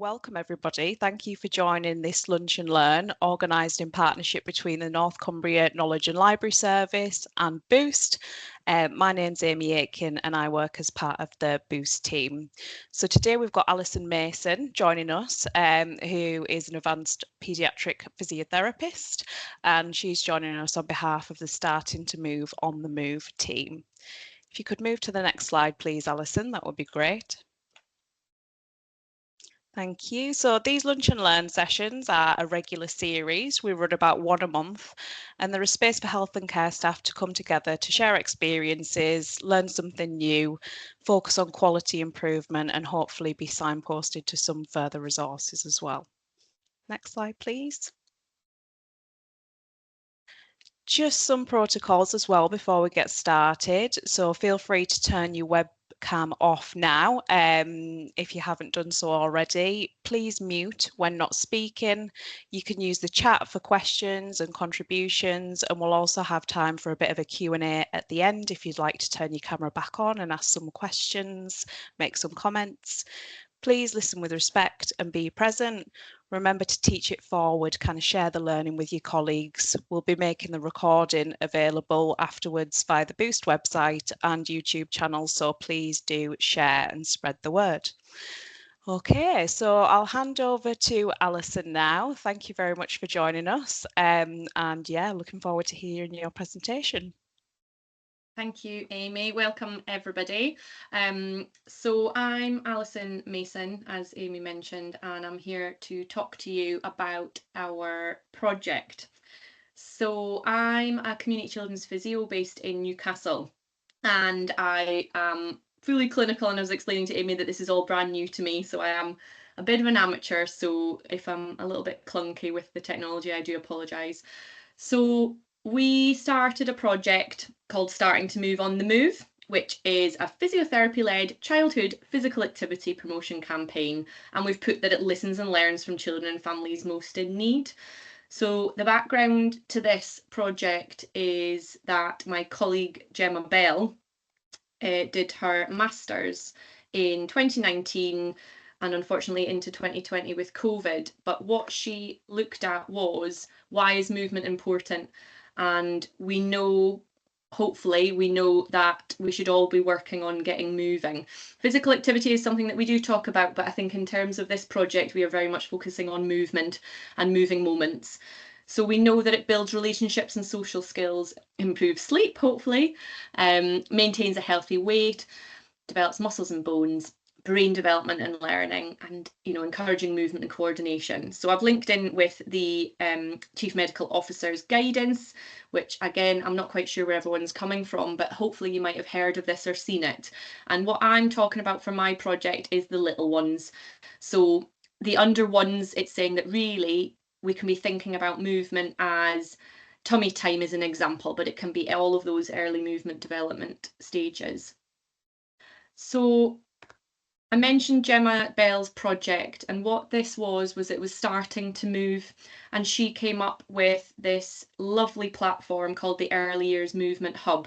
Welcome everybody. Thank you for joining this Lunch and Learn organised in partnership between the North Cumbria Knowledge and Library Service and Boost. My name's Amy Aitken and I work as part of the Boost team. So today we've got Alison Mason joining us, who is an advanced paediatric physiotherapist, and she's joining us on behalf of the Starting to Move on the Move team. If you could move to the next slide, please, Alison, that would be great. Thank you. So these Lunch and Learn sessions are a regular series. We run about one a month, and they're a space for health and care staff to come together to share experiences, learn something new, focus on quality improvement, and hopefully be signposted to some further resources as well. Next slide, please. Just some protocols as well before we get started. So feel free to turn your webcam off now if you haven't done so already. Please mute when not speaking. You can use the chat for questions and contributions, and we'll also have time for a bit of a Q&A at the end if you'd like to turn your camera back on and ask some questions, make some comments. Please listen with respect and be present. Remember to teach it forward, kind of share the learning with your colleagues. We'll be making the recording available afterwards via the Boost website and YouTube channel, so please do share and spread the word. Okay, so I'll hand over to Alison now. Thank you very much for joining us. And yeah, looking forward to hearing your presentation. Thank you, Amy. Welcome, everybody. So I'm Alison Mason, as Amy mentioned, and I'm here to talk to you about our project. So I'm a community children's physio based in Newcastle, and I am fully clinical, and I was explaining to Amy that this is all brand new to me, so I am a bit of an amateur, so if I'm a little bit clunky with the technology, I do apologise. So we started a project called Starting to Move on the Move, which is a physiotherapy-led childhood physical activity promotion campaign, and we've put that it listens and learns from children and families most in need. So the background to this project is that my colleague Gemma Bell did her master's in 2019 and unfortunately into 2020 with COVID. But what she looked at was, why is movement important? And we know, hopefully, we know that we should all be working on getting moving. Physical activity is something that we do talk about, but I think in terms of this project, we are very much focusing on movement and moving moments. So we know that it builds relationships and social skills, improves sleep, hopefully, maintains a healthy weight, develops muscles and bones, brain development and learning, and encouraging movement and coordination. So I've linked in with the Chief Medical Officer's guidance, which again, I'm not quite sure where everyone's coming from, but hopefully you might have heard of this or seen it. And what I'm talking about for my project is the little ones. So the under ones, it's saying that really we can be thinking about movement as tummy time is an example, but it can be all of those early movement development stages. So I mentioned Gemma Bell's project, and what this was it was Starting to Move, and she came up with this lovely platform called the Early Years Movement Hub.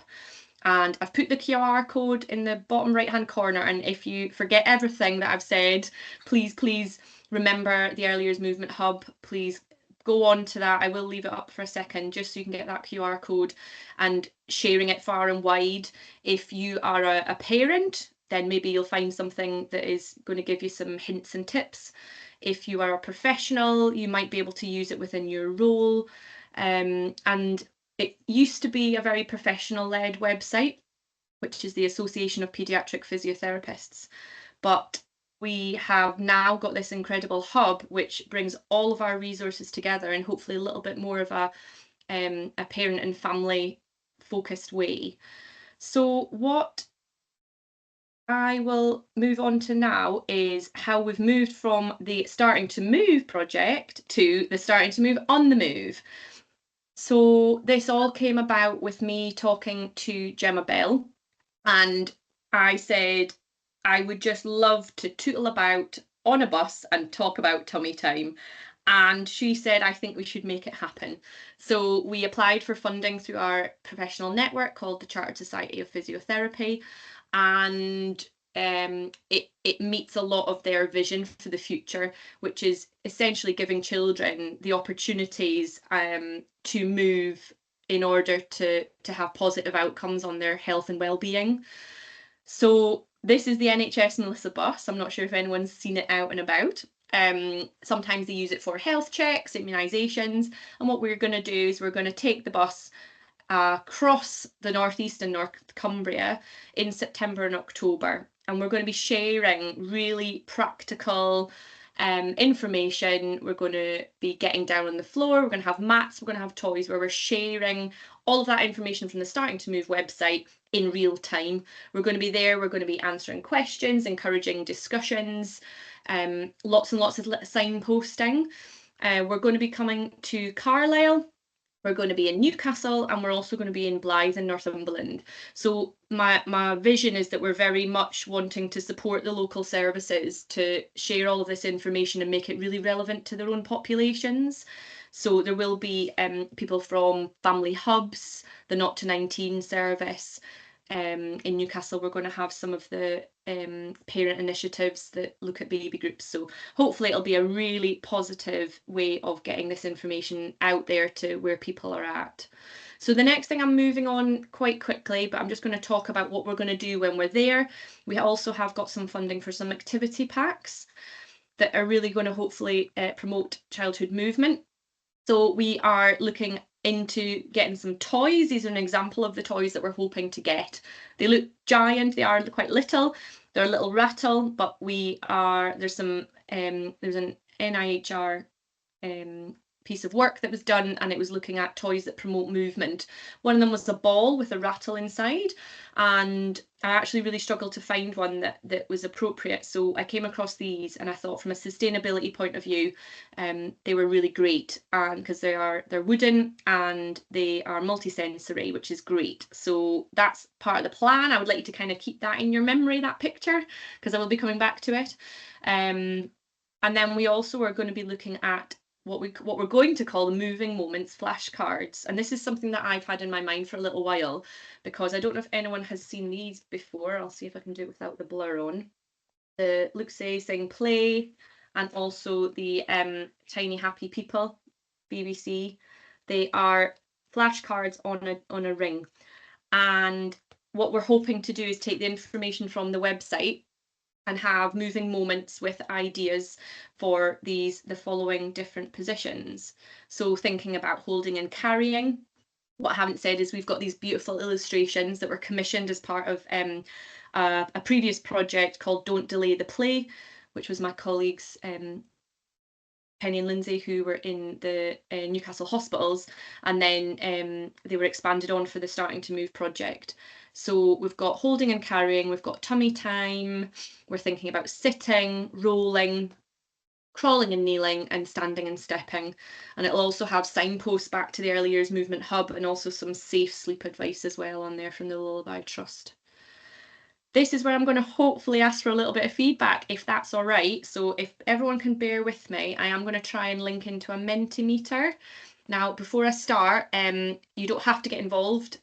And I've put the QR code in the bottom right hand corner, and if you forget everything that I've said, please remember the Early Years Movement Hub. Please go on to that. I will leave it up for a second just so you can get that QR code, and sharing it far and wide. If you are a parent, then maybe you'll find something that is going to give you some hints and tips. If you are a professional, you might be able to use it within your role. And it used to be a very professional-led website, which is the Association of Paediatric Physiotherapists. But we have now got this incredible hub, which brings all of our resources together in hopefully a little bit more of a parent and family focused way. So what I will move on to now is how we've moved from the Starting to Move project to the Starting to Move on the Move. So this all came about with me talking to Gemma Bell, and I said I would just love to tootle about on a bus and talk about tummy time. And she said, I think we should make it happen. So we applied for funding through our professional network called the Chartered Society of Physiotherapy. And it meets a lot of their vision for the future, which is essentially giving children the opportunities to move in order to have positive outcomes on their health and well-being. So this is the NHS MELISSA Bus. I'm not sure if anyone's seen it out and about. Sometimes they use it for health checks, immunisations, and what we're going to do is we're going to take the bus across the northeast and North Cumbria in September and October, and we're going to be sharing really practical information. We're going to be getting down on the floor, we're going to have mats, we're going to have toys, where we're sharing all of that information from the Starting to Move website in real time. We're going to be there, we're going to be answering questions, encouraging discussions, lots and lots of signposting. We're going to be coming to Carlisle, we're going to be in Newcastle, and we're also going to be in Blyth in Northumberland. So my vision is that we're very much wanting to support the local services to share all of this information and make it really relevant to their own populations. So there will be people from family hubs, the 0 to 19 service. In Newcastle, we're going to have some of the parent initiatives that look at baby groups. So hopefully it'll be a really positive way of getting this information out there to where people are at. So the next thing, I'm moving on quite quickly, but I'm just going to talk about what we're going to do when we're there. We also have got some funding for some activity packs that are really going to hopefully promote childhood movement. So we are looking into getting some toys. These are an example of the toys that we're hoping to get. They look giant, they are quite little, they're a little rattle, but there's an NIHR piece of work that was done, and it was looking at toys that promote movement. One of them was a ball with a rattle inside, and I actually really struggled to find one that was appropriate. So I came across these, and I thought from a sustainability point of view, they were really great, because they're wooden and they are multi-sensory, which is great. So that's part of the plan. I would like you to kind of keep that in your memory, that picture, because I will be coming back to it. And then we also are going to be looking at what we're going to call the moving moments flashcards, and this is something that I've had in my mind for a little while, because I don't know if anyone has seen these before. I'll see if I can do it without the blur on. The Look, Say, Sing, Play, and also the Tiny Happy People, BBC. They are flashcards on a ring, and what we're hoping to do is take the information from the website and have moving moments with ideas for the following different positions. So thinking about holding and carrying. What I haven't said is we've got these beautiful illustrations that were commissioned as part of a previous project called Don't Delay the Play, which was my colleagues Penny and Lindsay, who were in the Newcastle Hospitals, and then they were expanded on for the Starting to Move project. So we've got holding and carrying, we've got tummy time, we're thinking about sitting, rolling, crawling and kneeling, and standing and stepping. And it'll also have signposts back to the Early Years Movement Hub, and also some safe sleep advice as well on there from the Lullaby Trust. This is where I'm going to hopefully ask for a little bit of feedback, if that's all right. So if everyone can bear with me, I am going to try and link into a Mentimeter. Now, before I start, you don't have to get involved,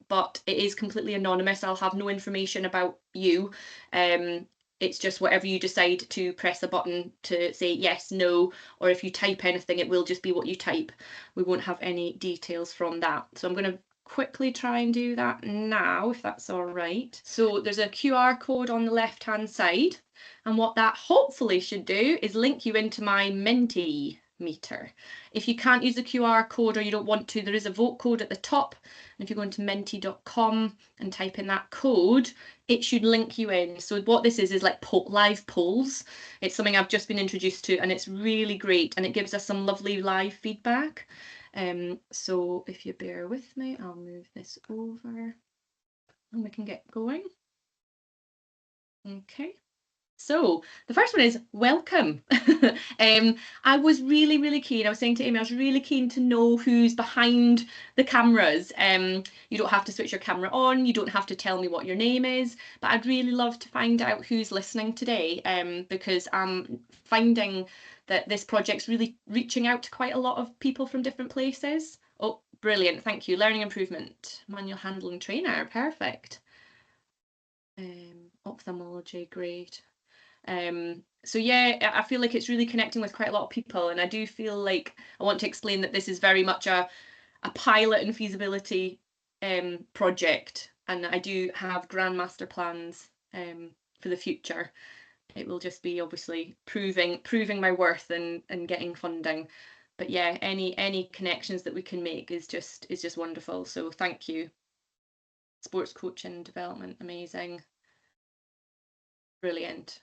but it is completely anonymous. I'll have no information about you. It's just whatever you decide to press a button to say yes, no, or if you type anything, it will just be what you type. We won't have any details from that. So I'm going to quickly try and do that now, if that's all right. So there's a QR code on the left hand side, and what that hopefully should do is link you into my Mentimeter. If you can't use the QR code, or you don't want to, there is a vote code at the top, and if you go into menti.com and type in that code, it should link you in. So what this is like live polls. It's something I've just been introduced to, and it's really great, and it gives us some lovely live feedback. So if you bear with me, I'll move this over and we can get going. Okay. So the first one is welcome. I was really keen. I was saying to Amy, I was really keen to know who's behind the cameras. You don't have to switch your camera on. You don't have to tell me what your name is, but I'd really love to find out who's listening today, because I'm finding that this project's really reaching out to quite a lot of people from different places. Oh, brilliant. Thank you. Learning improvement, manual handling trainer. Perfect. Ophthalmology, great. So yeah, I feel like it's really connecting with quite a lot of people, and I do feel like I want to explain that this is very much a pilot and feasibility project, and I do have grand master plans for the future. It will just be obviously proving my worth and getting funding. But yeah, any connections that we can make is just wonderful. So thank you. Sports coaching development, amazing. Brilliant.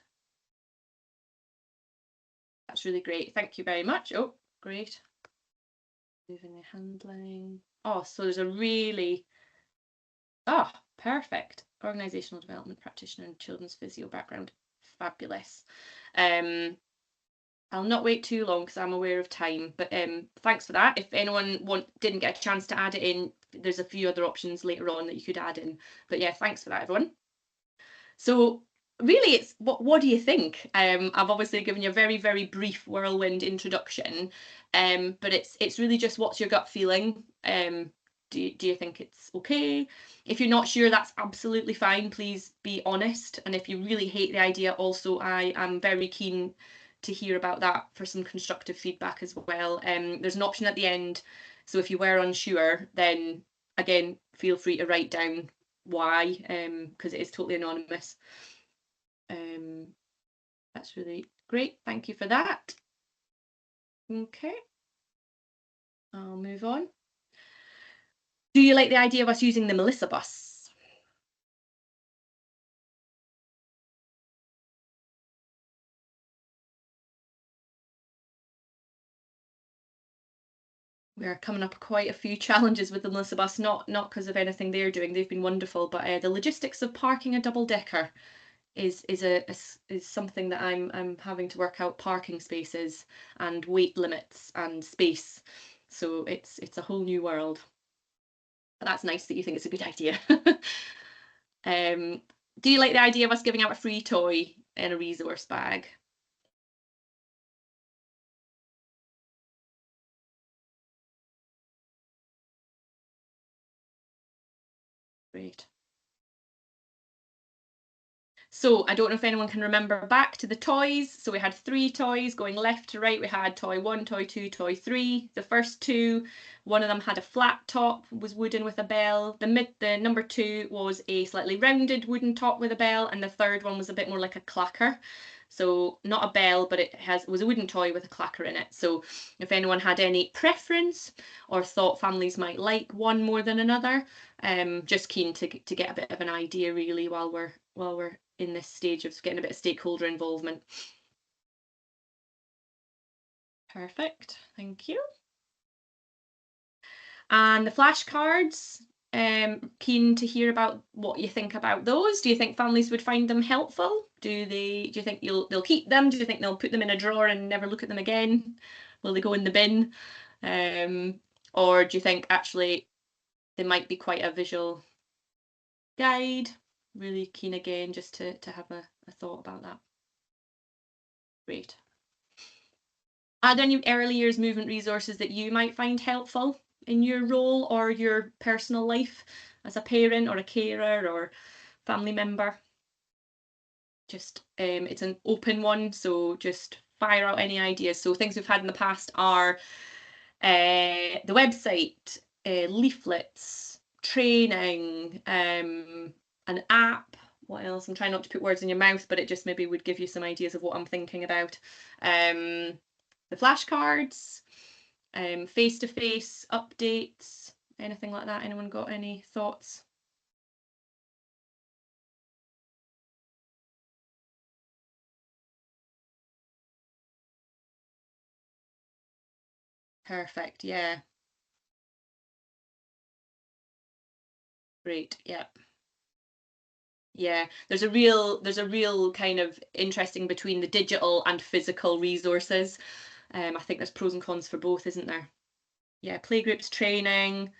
That's really great. Thank you very much. Oh, great. Moving and handling. Oh, so there's a really, perfect. Organizational development practitioner and children's physio background. Fabulous. I'll not wait too long because I'm aware of time, but thanks for that. If anyone didn't get a chance to add it in, there's a few other options later on that you could add in. But yeah, thanks for that, everyone. So really, it's what do you think? I've obviously given you a very, very brief whirlwind introduction, but it's really just what's your gut feeling? Do you think it's okay? If you're not sure, that's absolutely fine. Please be honest. And if you really hate the idea, also, I am very keen to hear about that for some constructive feedback as well. There's an option at the end. So if you were unsure, then again, feel free to write down why, because it is totally anonymous. That's really great. Thank you for that. Okay. I'll move on. Do you like the idea of us using the MELISSA Bus? We're coming up quite a few challenges with the MELISSA Bus, not because of anything they're doing. They've been wonderful, but the logistics of parking a double decker is something that I'm having to work out, parking spaces and weight limits and space. So it's a whole new world. But that's nice that you think it's a good idea. Do you like the idea of us giving out a free toy in a resource bag? Great. So I don't know if anyone can remember back to the toys. So we had 3 toys going left to right. We had toy 1, toy 2, toy 3. The first 2, one of them had a flat top, was wooden with a bell. The number 2 was a slightly rounded wooden top with a bell, and the third one was a bit more like a clacker. So not a bell, but it was a wooden toy with a clacker in it. So if anyone had any preference or thought families might like one more than another, just keen to get a bit of an idea really while we're in this stage of getting a bit of stakeholder involvement. Perfect, thank you. And the flashcards, keen to hear about what you think about those. Do you think families would find them helpful? Do you think they'll keep them? Do you think they'll put them in a drawer and never look at them again? Will they go in the bin? Or do you think actually they might be quite a visual guide? Really keen again just to have a thought about that. Great. Are there any early years movement resources that you might find helpful in your role or your personal life as a parent or a carer or family member? Just it's an open one, so just fire out any ideas. So things we've had in the past are the website, leaflets, training, an app. What else? I'm trying not to put words in your mouth, but it just maybe would give you some ideas of what I'm thinking about. The flashcards, face-to-face updates, anything like that. Anyone got any thoughts? Perfect, yeah. Great, yeah. Yeah, there's a real kind of interesting between the digital and physical resources. I think there's pros and cons for both, isn't there? Yeah, playgroups, training,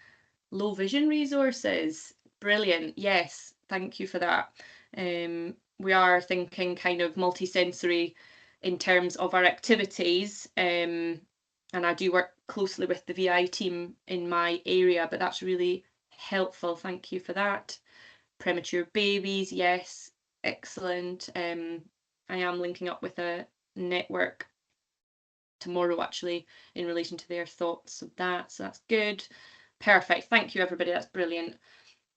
low vision resources. Brilliant. Yes, thank you for that. We are thinking kind of multi-sensory in terms of our activities. And I do work closely with the VI team in my area, but that's really helpful. Thank you for that. premature babies, yes, excellent. I am linking up with a network tomorrow actually in relation to their thoughts of that, so that's good. Perfect, thank you everybody, that's brilliant.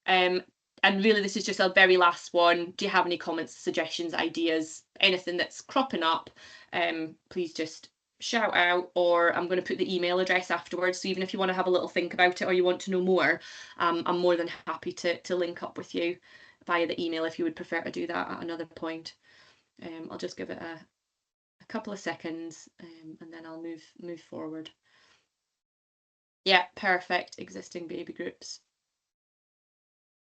And really this is just our very last one. Do you have any comments, suggestions, ideas, anything that's cropping up? Please just shout out, or I'm going to put the email address afterwards, so even if you want to have a little think about it or you want to know more, I'm more than happy to link up with you via the email if you would prefer to do that at another point. I'll just give it a couple of seconds, and then I'll move forward. Yeah, perfect. Existing baby groups.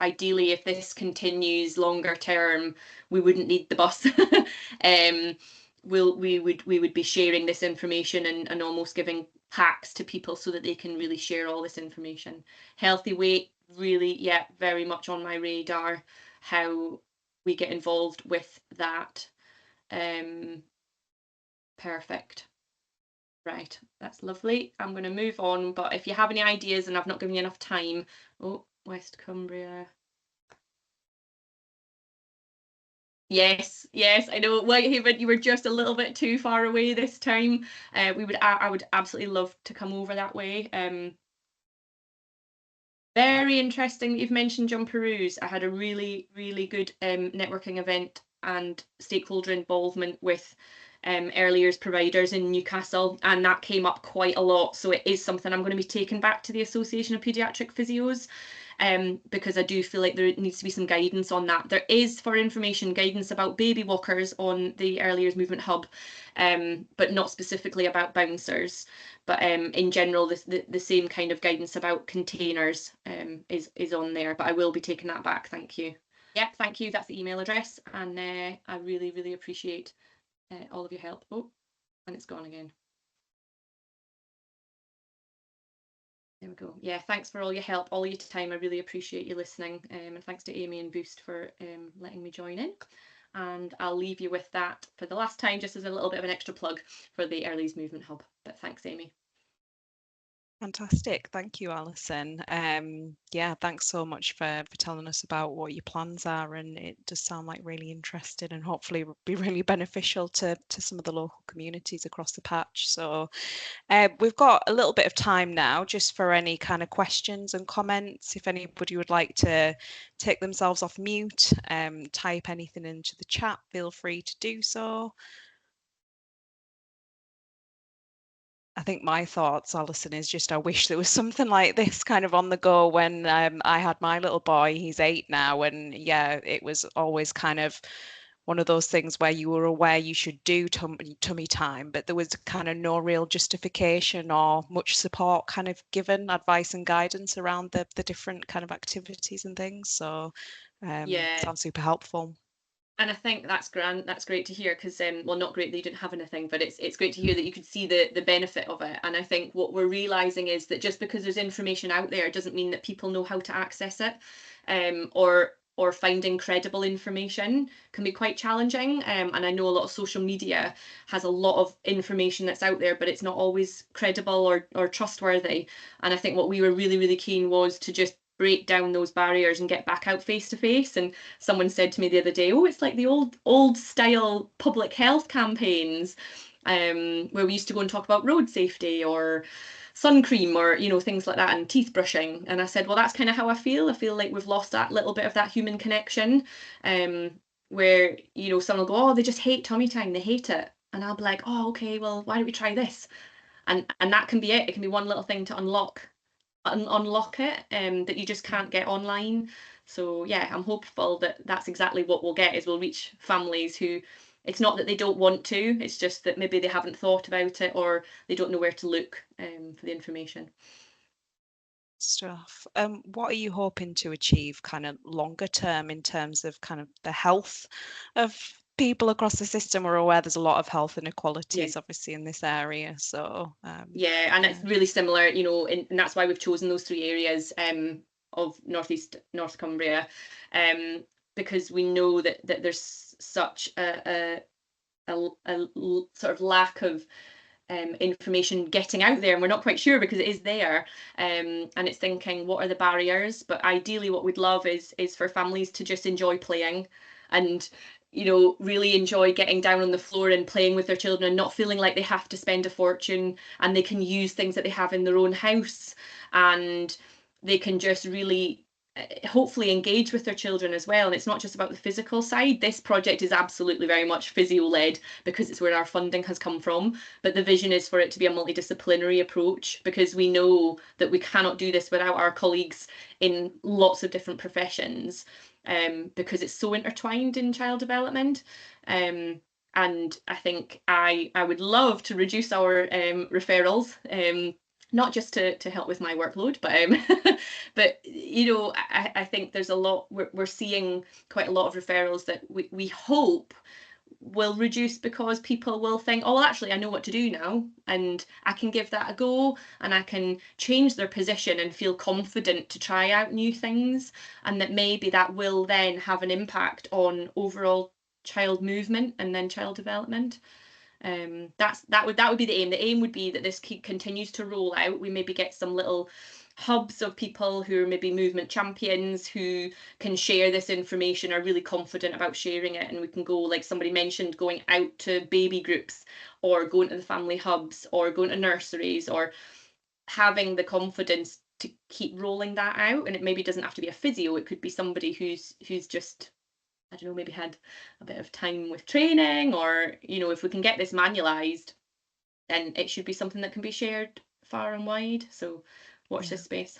Ideally, if this continues longer term, we wouldn't need the bus. We would be sharing this information and almost giving packs to people so that they can really share all this information. Healthy weight, really, yeah, very much on my radar, how we get involved with that. Perfect. Right, that's lovely. I'm going to move on, but if you have any ideas and I've not given you enough time, oh, West Cumbria. Yes, yes, I know. Whitehaven, you were just a little bit too far away this time. I would absolutely love to come over that way. Very interesting that you've mentioned Jumperoos. I had a really, really good networking event and stakeholder involvement with early years providers in Newcastle, and that came up quite a lot. So it is something I'm going to be taking back to the Association of Paediatric Physios, because I do feel like there needs to be some guidance on that. There is, for information, guidance about baby walkers on the Early Years Movement Hub, but not specifically about bouncers. But in general, the same kind of guidance about containers is on there. But I will be taking that back. Thank you. Yeah, thank you. That's the email address, and I really, really appreciate all of your help. Oh, and it's gone again. There we go. Yeah, thanks for all your help, all your time. I really appreciate you listening. And thanks to Amy and Boost for letting me join in. And I'll leave you with that for the last time, just as a little bit of an extra plug for the Early's Movement Hub. But thanks, Amy. Fantastic. Thank you, Alison. Yeah, thanks so much for telling us about what your plans are, and it does sound like really interesting and hopefully be really beneficial to some of the local communities across the patch. So we've got a little bit of time now just for any kind of questions and comments. If anybody would like to take themselves off mute, type anything into the chat, feel free to do so. I think my thoughts, Alison, is just I wish there was something like this kind of on the go when I had my little boy. He's 8 now, and yeah, it was always kind of one of those things where you were aware you should do tummy time, but there was kind of no real justification or much support kind of given, advice and guidance around the different kind of activities and things. So Yeah. sounds super helpful. And I think that's grand. That's great to hear, because well, not great that you didn't have anything, but it's great to hear that you could see the benefit of it. And I think what we're realizing is that just because there's information out there doesn't mean that people know how to access it, or finding credible information can be quite challenging. And I know a lot of social media has a lot of information that's out there, but it's not always credible or trustworthy. And I think what we were really, really keen was to just break down those barriers and get back out face to face. And someone said to me the other day, oh, it's like the old style public health campaigns, where we used to go and talk about road safety or sun cream, or things like that, and teeth brushing. And I said, well, that's kind of how I feel like we've lost that little bit of that human connection, where someone will go, oh, they just hate tummy time, they hate it. And I'll be like, oh, okay, well, why don't we try this? And that can be it can be one little thing to unlock it, that you just can't get online. So yeah, I'm hopeful that that's exactly what we'll get, is we'll reach families who, it's not that they don't want to, it's just that maybe they haven't thought about it, or they don't know where to look for the information. Stuff. What are you hoping to achieve kind of longer term in terms of kind of the health of people across the system? We're aware there's a lot of health inequalities, obviously, in this area. So yeah, and it's really similar, and that's why we've chosen those 3 areas of North Cumbria, because we know that there's such a sort of lack of information getting out there, and we're not quite sure because it is there, and it's thinking, what are the barriers? But ideally what we'd love is for families to just enjoy playing, and really enjoy getting down on the floor and playing with their children, and not feeling like they have to spend a fortune, and they can use things that they have in their own house, and they can just really hopefully engage with their children as well. And it's not just about the physical side. This project is absolutely very much physio-led because it's where our funding has come from, but the vision is for it to be a multidisciplinary approach, because we know that we cannot do this without our colleagues in lots of different professions, because it's so intertwined in child development. And I think I would love to reduce our referrals, not just to help with my workload, but but I think there's a lot, we're seeing quite a lot of referrals that we hope will reduce, because people will think, oh, well, actually I know what to do now, and I can give that a go, and I can change their position and feel confident to try out new things, and that maybe that will then have an impact on overall child movement and then child development. That would be the aim. The aim would be that this continues to roll out. We maybe get some little hubs of people who are maybe movement champions who can share this information, are really confident about sharing it, and we can go, like somebody mentioned, going out to baby groups, or going to the family hubs, or going to nurseries, or having the confidence to keep rolling that out. And it maybe doesn't have to be a physio, it could be somebody who's just, I don't know, maybe had a bit of time with training, or if we can get this manualized, then it should be something that can be shared far and wide. So watch this space.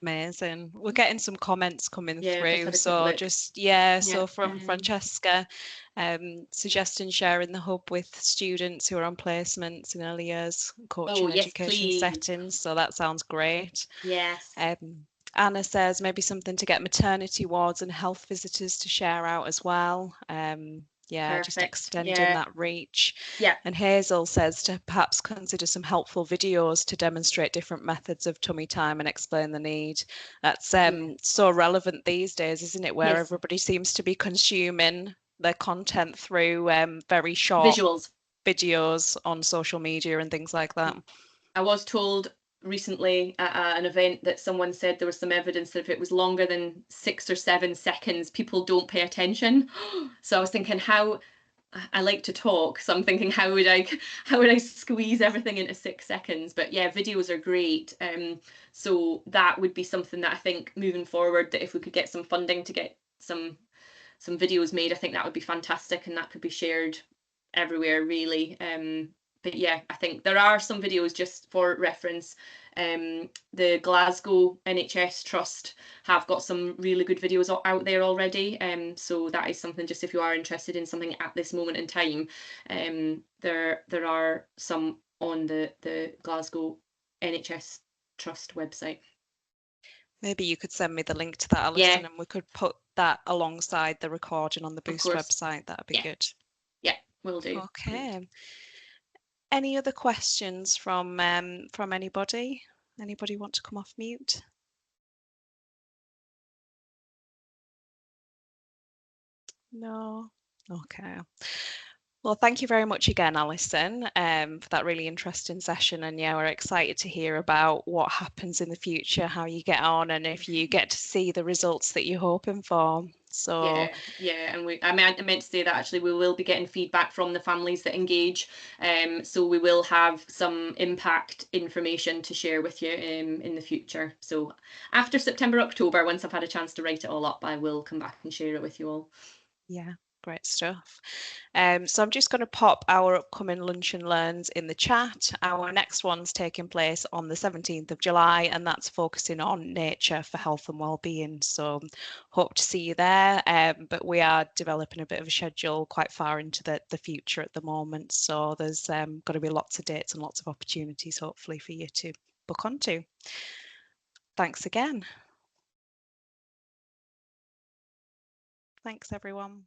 Amazing. We're getting some comments coming through. So from Francesca, suggesting sharing the hub with students who are on placements in early years coaching education settings. So that sounds great. Yes. Anna says maybe something to get maternity wards and health visitors to share out as well. Perfect. Just extending that reach. Yeah. And Hazel says to perhaps consider some helpful videos to demonstrate different methods of tummy time and explain the need. That's so relevant these days, isn't it? Where everybody seems to be consuming their content through very short videos on social media and things like that. I was told recently at an event that someone said there was some evidence that if it was longer than 6 or 7 seconds, people don't pay attention. So I was thinking, how I like to talk, so I'm thinking, how would I squeeze everything into 6 seconds? But yeah, videos are great. So that would be something that I think moving forward, that if we could get some funding to get some videos made, I think that would be fantastic, and that could be shared everywhere, really. But yeah, I think there are some videos, just for reference. The Glasgow NHS Trust have got some really good videos out there already. So that is something, just if you are interested in something at this moment in time, there are some on the Glasgow NHS Trust website. Maybe you could send me the link to that, Alison, and we could put that alongside the recording on the Boost website. That'd be good. Yeah, will do. Okay. Great. Any other questions from anybody? Anybody want to come off mute? No. Okay. Well, thank you very much again, Alison, for that really interesting session. And yeah, we're excited to hear about what happens in the future, how you get on, and if you get to see the results that you're hoping for. So yeah, and I meant to say that actually we will be getting feedback from the families that engage, so we will have some impact information to share with you in the future. So after September, October, once I've had a chance to write it all up, I will come back and share it with you all. Yeah, great stuff. So I'm just going to pop our upcoming Lunch and Learns in the chat. Our next one's taking place on the 17th of July, and that's focusing on nature for health and well-being. So hope to see you there. But we are developing a bit of a schedule quite far into the future at the moment. So there's going to be lots of dates and lots of opportunities, hopefully, for you to book onto. Thanks again. Thanks, everyone.